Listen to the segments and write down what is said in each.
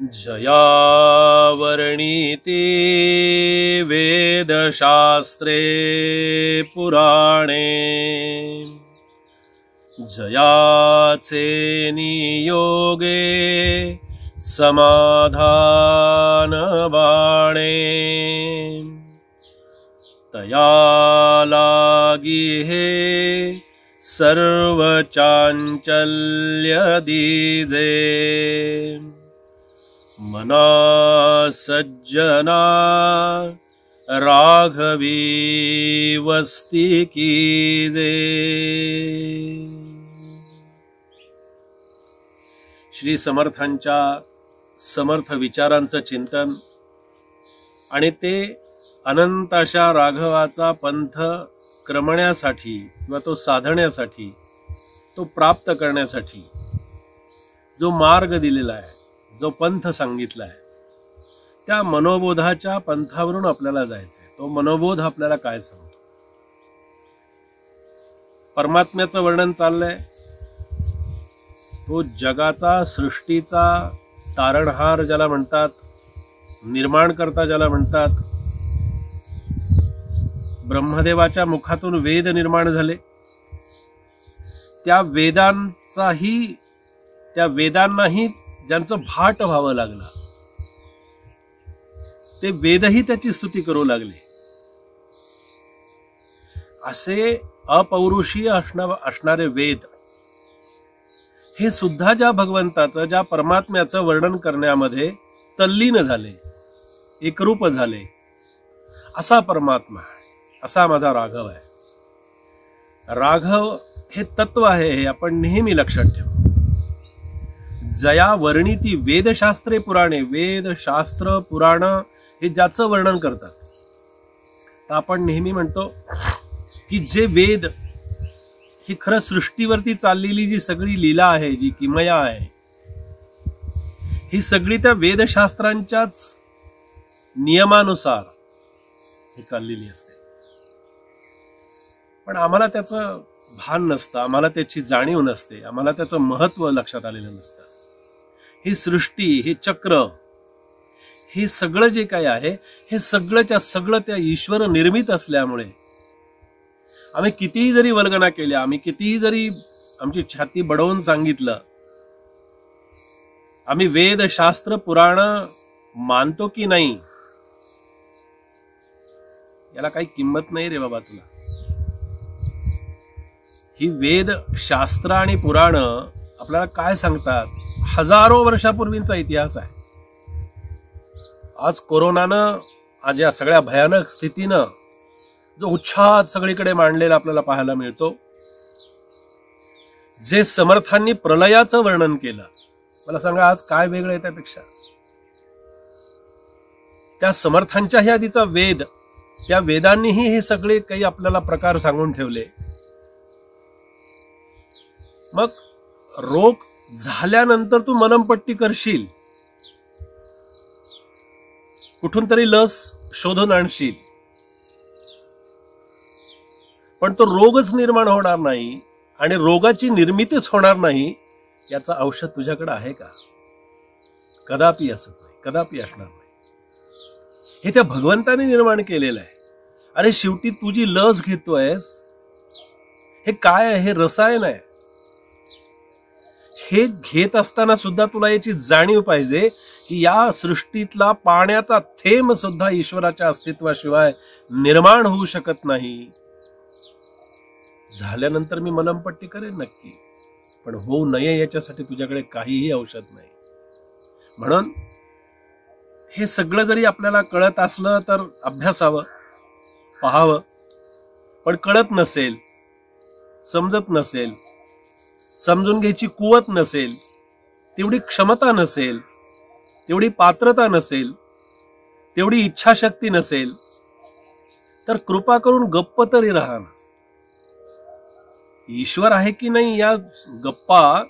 जया वर्णीति वेदशास्त्रे पुराणे जयाचे नियोगे समाधान बाणे तया लागी हे सर्व चांचल्य दीजे मना सज्जना राघवी वस्ती कीजे। श्री समर्थांच्या समर्थ विचारांचं चिंतन आणि ते अनंत अशा राघवाचा पंथ क्रमण्यासाठी किंवा तो साधण्यासाठी, तो प्राप्त करण्यासाठी जो मार्ग दिलेला आहे, जो पंथ सांगितला आहे, त्या मनोबोधाच्या पंथावरून आपल्याला जायचंय। तो मनोबोध आपल्याला काय सांगतो? परमात्म्याचं वर्णन चाललंय। तो जगाचा, सृष्टीचा तारणहार ज्याला म्हणतात, निर्माणकर्ता ज्याला म्हणतात। ब्रह्मदेवाच्या मुखातून वेद निर्माण झाले, त्या वेदांनाही ज्यांचं भाट व्हावं लागलं, ते वेदही त्याची स्तुती करू लागले। असे अपौरुषीय असणारे वेद हे सुद्धा ज्या भगवंताचं, ज्या परमात्म्याचं वर्णन करण्यामध्ये तल्लीन झाले, एकरूप झाले, असा परमात्मा आहे, असा माझा राघव आहे। राघव हे तत्व आहे, हे आपण नेहमी लक्षात ठेवू। जया वर्णिती वेदशास्त्रे पुराणे, वेद शास्त्र पुराण हे ज्याचं वर्णन करतात, तर आपण नेहमी म्हणतो की जे वेद ही खरं सृष्टीवरती चाललेली जी सगळी लीला आहे, जी किमया आहे, ही सगळी त्या वेदशास्त्रांच्याच नियमानुसार ही चाललेली असते। पण आम्हाला त्याचं भान नसतं, आम्हाला त्याची जाणीव नसते, आम्हाला त्याचं महत्व लक्षात आलेलं नसतं। ही सृष्टी, हे चक्र, हे सगळं जे काही आहे, हे सगळंच्या सगळं त्या ईश्वर निर्मित असल्यामुळे आम्ही कितीही जरी वल्गना केल्या, आम्ही कितीही जरी आमची छाती बडवून सांगितलं, आम्ही वेद शास्त्र पुराण मानतो की नाही, याला काही किंमत नाही रे बाबा तुला। ही वेद शास्त्र आणि पुराण आपल्याला काय सांगतात? हजारो वर्षापूर्वींचा इतिहास आहे। आज कोरोनानं, आज या सगळ्या भयानक स्थितीनं जो उच्छाद सगळीकडे मांडलेला आपल्याला पाहायला मिळतो, जे समर्थांनी प्रलयाचं वर्णन केलं, मला सांगा आज काय वेगळं आहे त्यापेक्षा? त्या समर्थांच्याही आधीचा वेद, त्या वेदांनीही हे सगळे काही आपल्याला प्रकार सांगून ठेवले। मग रोग झाल्यानंतर तू मलमपट्टी करशील, कुठून तरी लस शोधून आणशील, पण तो रोगच निर्माण होणार नाही आणि रोगाची निर्मितीच होणार नाही, याचं औषध तुझ्याकडे आहे का? कदापि असत नाही, कदापि असणार नाही। हे त्या भगवंताने निर्माण केलेलं आहे। अरे शेवटी तू जी लस घेतोयस, हे काय आहे? हे रसायन आहे। हे घेत असताना सुद्धा तुला याची जाणीव पाहिजे की या सृष्टीतला पाण्याचा थेंब सुद्धा ईश्वराच्या अस्तित्वाशिवाय निर्माण होऊ शकत नाही। झाल्यानंतर मी मलमपट्टी करेन नक्की, पण होऊ नये याच्यासाठी तुझ्याकडे काहीही औषध नाही। म्हणून हे सगळं जरी आपल्याला कळत असलं तर अभ्यासावं, पाहावं, पण कळत नसेल, समजत नसेल, समजून घ्यायची कुवत नसेल, तेवढी क्षमता नसेल, तेवढी पात्रता नसेल, तेवढी इच्छाशक्ती नसेल, तर कृपा करून गप्प तरी राहा ना। ईश्वर आहे की नाही या गप्पा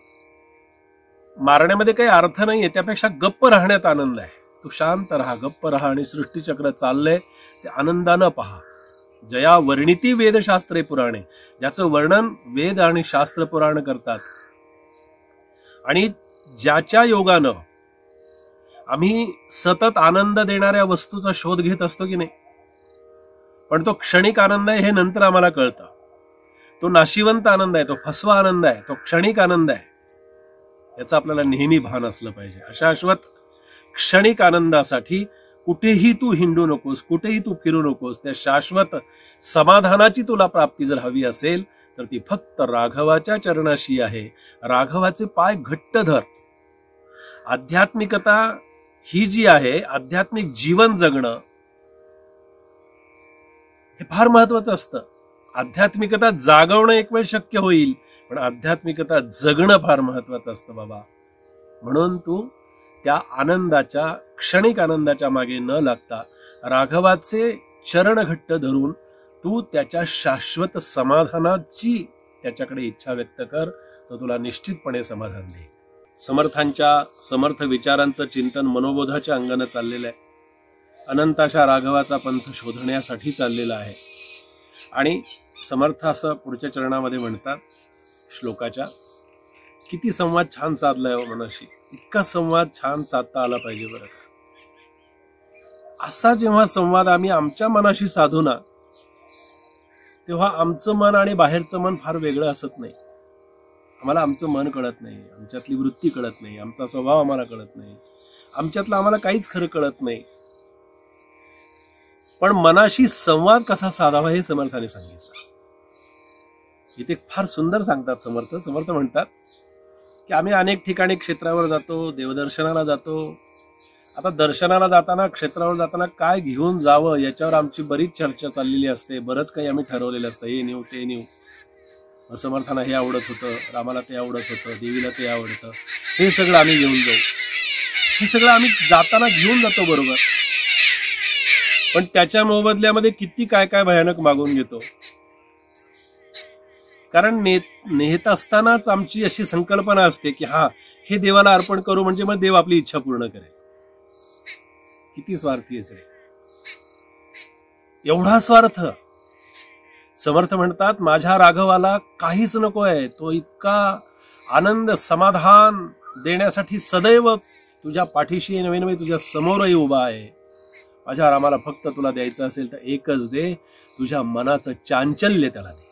मारण्यामध्ये काही अर्थ नाहीये, त्यापेक्षा गप्प राहण्यात आनंद आहे। तू शांत राहा, गप्प राहा आणि सृष्टीचक्र चाललंय ते आनंदानं पहा। जया वर्णिती वेदशास्त्रे पुराणे, ज्याचं वर्णन वेद आणि शास्त्र पुराण करतात, आणि ज्याच्या योगानं आम्ही सतत आनंद देणाऱ्या वस्तूचा शोध घेत असतो की नाही, पण तो क्षणिक आनंद आहे हे नंतर आम्हाला कळतं. तो नाशिवंत आनंद आहे, तो फसवा आनंद आहे, तो क्षणिक आनंद आहे, याचं आपल्याला नेहमी भान असलं पाहिजे. अशा शाश्वत क्षणिक आनंदासाठी कुठेही तू हिंडू नकोस, कुठेही तू फिरू नकोस. त्या शाश्वत समाधानाची तुला प्राप्ती जर हवी असेल तर ती फक्त राघवाच्या चरणाशी आहे. राघवाचे पाय घट्ट धर. आध्यात्मिकता ही जी आहे, आध्यात्मिक जीवन जगणं हे फार महत्वाचं असतं. आध्यात्मिकता जागवणं एक वेळ शक्य होईल, पण आध्यात्मिकता जगणं फार महत्वाचं असतं बाबा. म्हणून तू त्या आनंदाच्या, क्षणिक आनंदाच्या मागे न लागता राघवाचे चरण घट्ट धरून तू त्याच्या शाश्वत समाधानाची त्याच्याकडे इच्छा व्यक्त कर, तो तुला निश्चितपणे समाधान देईल. समर्थांच्या समर्थ विचारांचं चिंतन मनोबोधाच्या अंगाने चाललेलं आहे. अनंताशा राघवाचा पंथ शोधण्यासाठी चाललेला आहे. आणि समर्थ असं पुढच्या चरणामध्ये म्हणतात श्लोकाच्या, किती संवाद छान साधलाय हो मनाशी. इतका संवाद छान साधता आला पाहिजे बरं. असा जेव्हा संवाद आम्ही आमच्या मनाशी साधू ना, तेव्हा आमचं मन आणि बाहेरचं मन फार वेगळं असत नाही. आम्हाला आमचं मन कळत नाही, आमच्यातली वृत्ती कळत नाही, आमचा स्वभाव आम्हाला कळत नाही, आमच्यातलं आम्हाला काहीच खरं कळत नाही. पण मनाशी संवाद कसा साधावा हे समर्थाने सांगितलं. इथे फार सुंदर सांगतात समर्थ. समर्थ म्हणतात की आम्ही अनेक ठिकाणी क्षेत्रावर जातो, देवदर्शनाला जातो. आता दर्शनाला जाताना, क्षेत्रावर जाताना काय घेऊन जावं याच्यावर आमची बरीच चर्चा चाललेली असते. बरंच काही आम्ही ठरवलेलं असतं, हे नेऊ ते नेऊ. समर्थांना हे आवडत होतं, रामाला ते आवडत होतं, देवीला ते आवडतं, हे सगळं आम्ही घेऊन जाऊ. हे सगळं आम्ही जाताना घेऊन जातो बरोबर, पण त्याच्या मोबदल्यामध्ये किती काय काय भयानक मागून घेतो. कारण नेत असतानाच आमची अशी संकल्पना असते की हा, हे देवाला अर्पण करू म्हणजे मग देव आपली इच्छा पूर्ण करेल. किती स्वार्थी आहेस रे, एवढा स्वार्थ. समर्थ म्हणतात माझ्या राघवाला काहीच नको आहे, तो इतका आनंद समाधान देण्यासाठी सदैव तुझ्या पाठीशी नवे नवे तुझ्या समोरही उभा आहे. माझ्या रामाला फक्त तुला द्यायचं असेल तर एकच दे, तुझ्या मनाचं चांचल्य त्याला दे.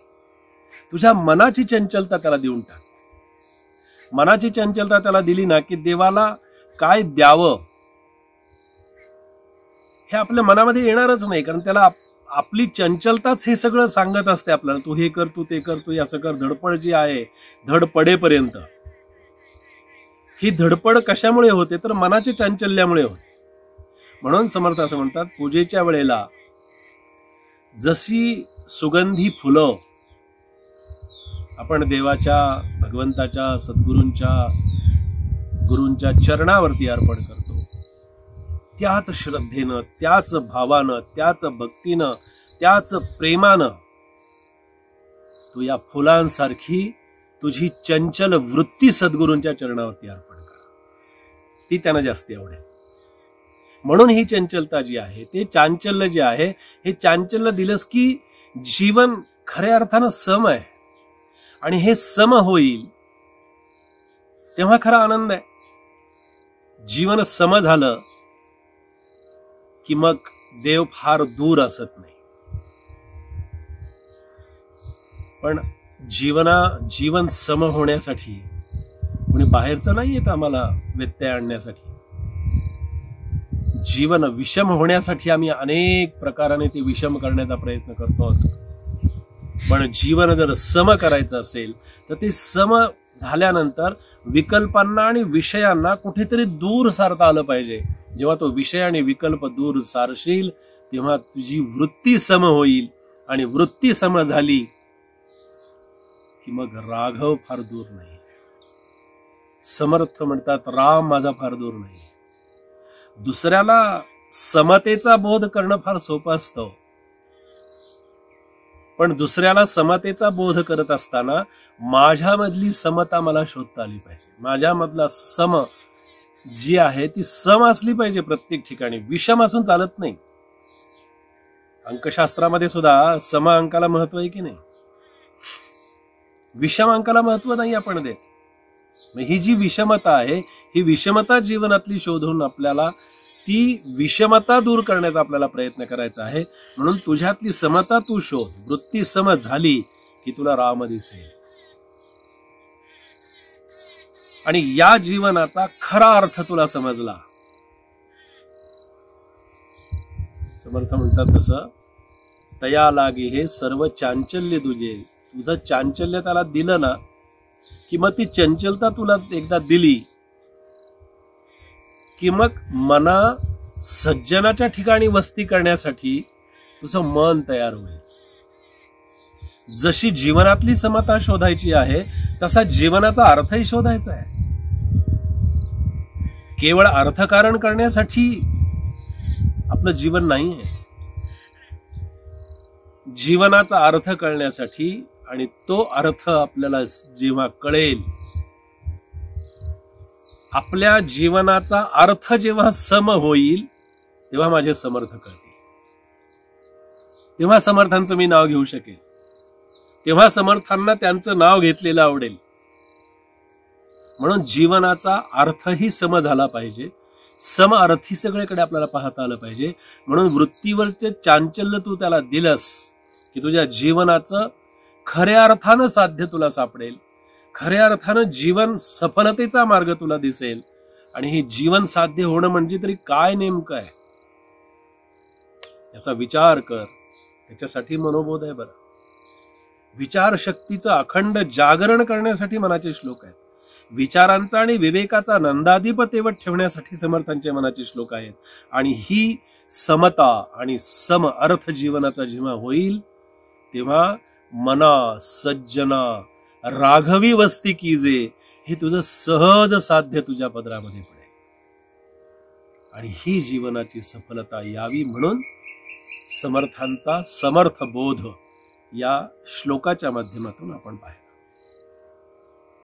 तुझ्या मनाची चंचलता त्याला देऊन टाक. मनाची चंचलता त्याला दिली ना की देवाला काय द्यावं हे आपल्या मनामध्ये येणारच नाही. कारण त्याला आपली चंचलताच हे सगळं सांगत असते आपल्याला, तू हे कर, तू ते कर, तू असं कर. धडपड जी आहे, धडपडेपर्यंत, ही धडपड कशामुळे होते तर मनाच्या चांचल्यामुळे होते. म्हणून समर्थ असं म्हणतात, पूजेच्या वेळेला जशी सुगंधी फुलं आपण देवाच्या, भगवंताच्या, सद्गुरूंच्या, गुरूंच्या चरणावरती अर्पण करतो, त्याच श्रद्धेनं, त्याच भावानं, त्याच भक्तीनं, त्याच प्रेमानं तू या फुलांसारखी तुझी चंचल वृत्ती सद्गुरूंच्या चरणावरती अर्पण कर. ती त्यांना जास्ती आवडेल. म्हणून ही चंचलता जी आहे, ते चांचल्य जे आहे, हे चांचल्य दिलंस की जीवन खऱ्या अर्थानं सम आहे. आणि हे सम होईल तेव्हा खरा आनंद आहे. जीवन सम झालं की मग देव फार दूर असत नाही. पण जीवन सम होण्यासाठी कोणी बाहेरचं नाही येत आम्हाला व्यत्यय आणण्यासाठी. जीवन विषम होण्यासाठी आम्ही अनेक प्रकाराने ते विषम करण्याचा प्रयत्न करतो. पण जीवन जर सम करायचं असेल तर ते सम झाल्यानंतर विकल्पांना आणि विषयांना कुठेतरी दूर सारता आलं पाहिजे. जेव्हा तो विषय आणि विकल्प दूर सारशील तेव्हा तुझी वृत्ती सम होईल. आणि वृत्ती सम झाली की मग राघव फार दूर नाही. समर्थ म्हणतात राम माझा फार दूर नाही. दुसऱ्याला समतेचा बोध करणं फार सोपं असतं, पण दुसऱ्याला समतेचा बोध करत असताना माझ्यामधली समता मला शोधता आली पाहिजे. माझ्यामधला सम जी आहे ती सम असली पाहिजे प्रत्येक ठिकाणी, विषम असून चालत नाही. अंकशास्त्रामध्ये सुद्धा सम अंकाला महत्व आहे की नाही? विषम अंकाला महत्व नाही आपण देत. मग ही जी विषमता आहे, ही विषमता जीवनातली शोधून आपल्याला ती विषमता दूर करण्याचा आपल्याला प्रयत्न करायचा आहे. म्हणून तुझ्यातली समता तू शोध. वृत्ती सम झाली की तुला राम दिसेल. आणि या जीवनाचा खरा अर्थ तुला समजला. समर्थ म्हणतात तसं, तया लागे हे सर्व चांचल्य तुझे. तुझं चांचल्य त्याला दिलं ना की मग ती चंचलता तुला एकदा दिली की मग मना सज्जनाच्या ठिकाणी वस्ती करण्यासाठी तुझं मन तयार होईल. जशी जीवनातली समता शोधायची आहे तसा जीवनाचा अर्थही शोधायचा आहे. केवळ अर्थकारण करण्यासाठी आपलं जीवन नाही आहे. जीवनाचा अर्थ कळण्यासाठी, आणि तो अर्थ आपल्याला जेव्हा कळेल, आपल्या जीवनाचा अर्थ जेव्हा सम होईल तेव्हा माझे समर्थ कळतील. तेव्हा समर्थांचं मी नाव घेऊ शकेल. तेव्हा समर्थांना त्यांचं नाव घेतलेलं आवडेल. म्हणून जीवनाचा अर्थही सम झाला पाहिजे. सम अर्थी सगळीकडे आपल्याला पाहता आलं पाहिजे. म्हणून वृत्तीवरचे चांचल्य तू त्याला दिलंस की तुझ्या जीवनाचं खऱ्या अर्थानं साध्य तुला सापडेल. खऱ्या अर्थानं जीवन सफलतेचा मार्ग तुला दिसेल. आणि हे जीवन साध्य होणं म्हणजे तरी काय नेमकं आहे याचा विचार कर. त्याच्यासाठी मनोबोध आहे बरं. विचार शक्तीचं अखंड जागरण करण्यासाठी मनाचे श्लोक आहेत. विचारांचा आणि विवेकाचा नंदादीप तेवत ठेवण्यासाठी समर्थांचे मनाचे श्लोक आहेत. आणि ही समता आणि सम अर्थ जीवनाचा जेव्हा होईल तेव्हा मना सज्जना राघवी वस्ती कीजे हे तुझं सहज साध्य तुझ्या पदरामध्ये पडेल. आणि ही जीवनाची सफलता यावी म्हणून समर्थांचा समर्थ बोध या श्लोकाच्या माध्यमातून आपण पाहिलं.